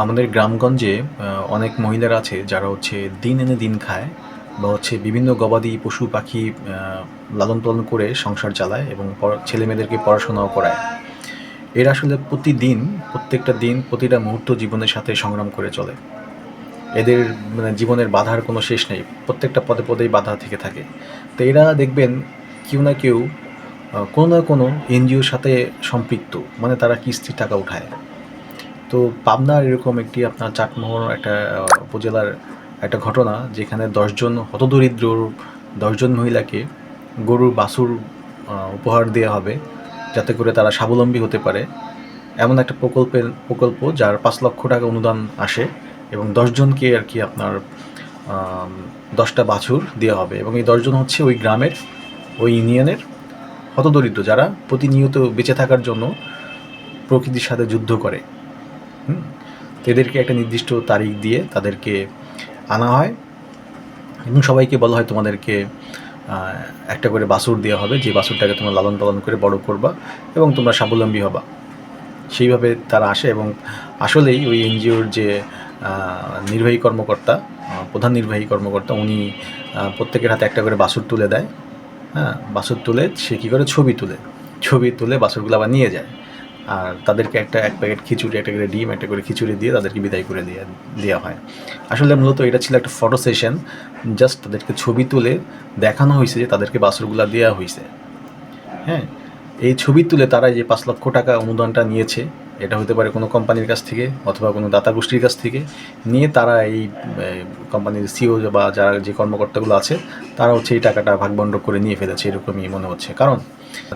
আমাদের গ্রামগঞ্জে অনেক মহিলারা আছে যারা দিন এনে দিন খায় বা বিভিন্ন গবাদি পশু পাখি লালন পালন করে সংসার চালায় এবং ছেলেমেয়েদেরকে পড়াশোনাও করায়। এরা আসলে প্রতিদিন, প্রত্যেকটা দিন, প্রতিটা মুহূর্ত জীবনের সাথে সংগ্রাম করে চলে। এদের জীবনের বাধার কোনো শেষ নেই। প্রত্যেকটা পদে পদেই বাধা থেকে থাকে। তো এরা দেখবেন কেউ না কেউ কোনো না কোনো এনজিওর সাথে সম্পৃক্ত, মানে তারা কিস্তির টাকা উঠায়। তো পাবনার এরকম একটি আপনার চাটমোহর একটা উপজেলার একটা ঘটনা, যেখানে 10 জন হতদরিদ্র 10 জন মহিলাকে গরুর বাছুর উপহার দেওয়া হবে, যাতে করে তারা স্বাবলম্বী হতে পারে। এমন একটা প্রকল্প যার 5 লক্ষ টাকা অনুদান আসে এবং 10 জনকে আর কি আপনার 10টা বাছুর দেওয়া হবে। এবং এই 10 জন হচ্ছে ওই গ্রামের, ওই ইউনিয়নের হতদরিদ্র, যারা প্রতিনিয়ত বেঁচে থাকার জন্য প্রকৃতির সাথে যুদ্ধ করে। তো এদেরকে একটা নির্দিষ্ট তারিখ দিয়ে তাদেরকে আনা হয় এবং সবাইকে বলা হয় তোমাদেরকে একটা করে বাছুর দেওয়া হবে, যে বাছুরটাকে তোমরা লালন পালন করে বড় করবা এবং তোমরা স্বাবলম্বী হবা। সেইভাবে তারা আসে এবং আসলেই ওই এনজিওর যে নির্বাহী কর্মকর্তা, প্রধান নির্বাহী কর্মকর্তা, উনি প্রত্যেকের হাতে একটা করে বাছুর তুলে দেয়। বাছুর তুলে সে কী করে ছবি তুলে বাছুরগুলো আবার নিয়ে যায়, আর তাদেরকে এক প্যাকেট খিচুড়ি, একটা করে ডিম, একটা করে খিচুড়ি দিয়ে তাদেরকে বিদায় করে দেওয়া হয়। আসলে মূলত এটা ছিল একটা ফটো সেশন। জাস্ট তাদেরকে ছবি তুলে দেখানো হয়েছে যে তাদেরকে বাছুরগুলা দেওয়া হয়েছে। হ্যাঁ, এই ছবি তুলে তারা যে 5 লক্ষ টাকা অনুদানটা নিয়েছে, এটা হতে পারে কোনো কোম্পানির কাছ থেকে অথবা কোনো দাতা গোষ্ঠীর কাছ থেকে নিয়ে তারা এই কোম্পানির সিও বা যারা যে কর্মকর্তাগুলো আছে তারা এই টাকাটা ভাগবণ্ড করে নিয়ে ফেলেছে, এরকমই মনে হচ্ছে। কারণ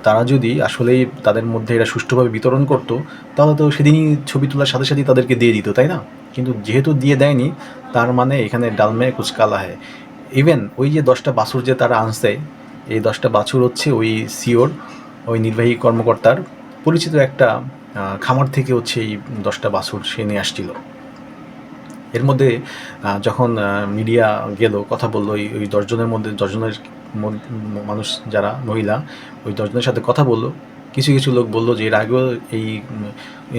তারা যদি আসলেই তাদের মধ্যে এটা সুষ্ঠুভাবে বিতরণ করতো, তাহলে তো সেদিনই ছবি তোলার সাথে সাথেই তাদেরকে দিয়ে দিত, তাই না? কিন্তু যেহেতু দিয়ে দেয়নি, তার মানে এখানে ডালমে কুচ কালা হয়। ইভেন ওই যে 10টা বাছুর যে তারা আনছে, এই 10টা বাছুর ওই সিওর, ওই নির্বাহী কর্মকর্তার পরিচিত একটা খামার থেকে এই 10টা বাছুর সে নিয়ে আসছিল। এর মধ্যে যখন মিডিয়া গেল, কথা বললো, ওই 10 জনের মধ্যে 10 জনের মানুষ যারা মহিলা, ওই 10 জনের সাথে কথা বললো। কিছু লোক বললো যে এর আগেও এই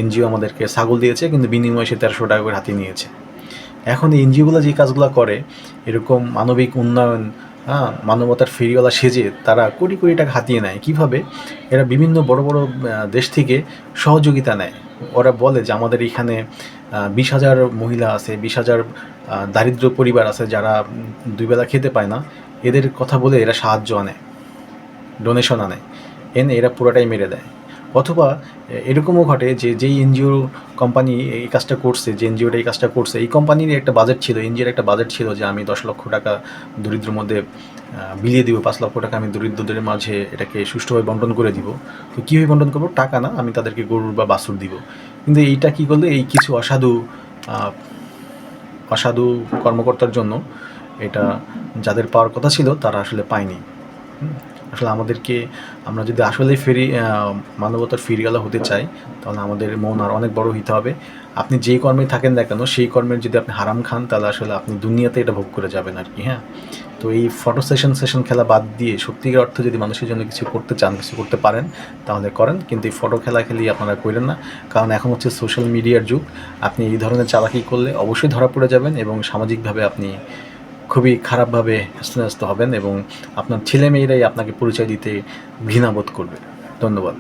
এনজিও আমাদেরকে ছাগল দিয়েছে, কিন্তু বিনিময়ে সে 1300 টাকা করে হাতিয়ে নিয়েছে। এখন এই এনজিওগুলো যে কাজগুলো করে, এরকম মানবিক উন্নয়ন, মানবতার ফেরিওয়ালা সেজে তারা কোটি কোটি টাকা হাতিয়ে নেয়। কীভাবে? এরা বিভিন্ন বড় বড় দেশ থেকে সহযোগিতা নেয়। ওরা বলে যে আমাদের এখানে 20,000 মহিলা আছে, 20,000 দারিদ্র পরিবার আছে যারা 2 বেলা খেতে পায় না। এদের কথা বলে এরা সাহায্য আনে, ডোনেশন আনে, এনে এরা পুরোটাই মেরে দেয়। অথবা এরকমও ঘটে যে যেই এনজিও কোম্পানি এই কাজটা করছে, যে এনজিওটা এই কাজটা করছে, এই কোম্পানির একটা বাজেট ছিল, এনজিওর একটা বাজেট ছিল যে আমি 10 লক্ষ টাকা দরিদ্রের মধ্যে বিলিয়ে দিব, 5 লক্ষ টাকা আমি দরিদ্রদের মাঝে এটাকে সুষ্ঠুভাবে বন্টন করে দিব। তো কীভাবে বন্টন করবো? টাকা না, আমি তাদেরকে গরুর বা বাছুর দিব। কিন্তু এইটা কী করলে, এই কিছু অসাধু কর্মকর্তার জন্য এটা যাদের পাওয়ার কথা ছিল তারা আসলে পায়নি। আসলে আমরা যদি আসলে মানবতার ফেরিওয়ালা হতে চাই, তাহলে আমাদের মন আর অনেক বড় হতে হবে। আপনি যেই কর্মে থাকেন না কেন, সেই কর্মের যদি আপনি হারাম খান, তাহলে আসলে আপনি দুনিয়াতে এটা ভোগ করে যাবেন আর কি। হ্যাঁ, তো এই ফটো সেশন খেলা বাদ দিয়ে সত্যিকার অর্থে যদি মানুষের জন্য কিছু করতে চান, কিছু করতে পারেন, তাহলে করেন। কিন্তু এই ফটো খেলি আপনারা করেন না, কারণ এখন সোশ্যাল মিডিয়ার যুগ। আপনি এই ধরনের চালাকি করলে অবশ্যই ধরা পড়ে যাবেন এবং সামাজিকভাবে আপনি খুবই খারাপভাবে হেস্তনেস্ত হবেন এবং আপনার ছেলেমেয়েরাই আপনাকে পরিচয় দিতে ঘৃণাবোধ করবে। ধন্যবাদ।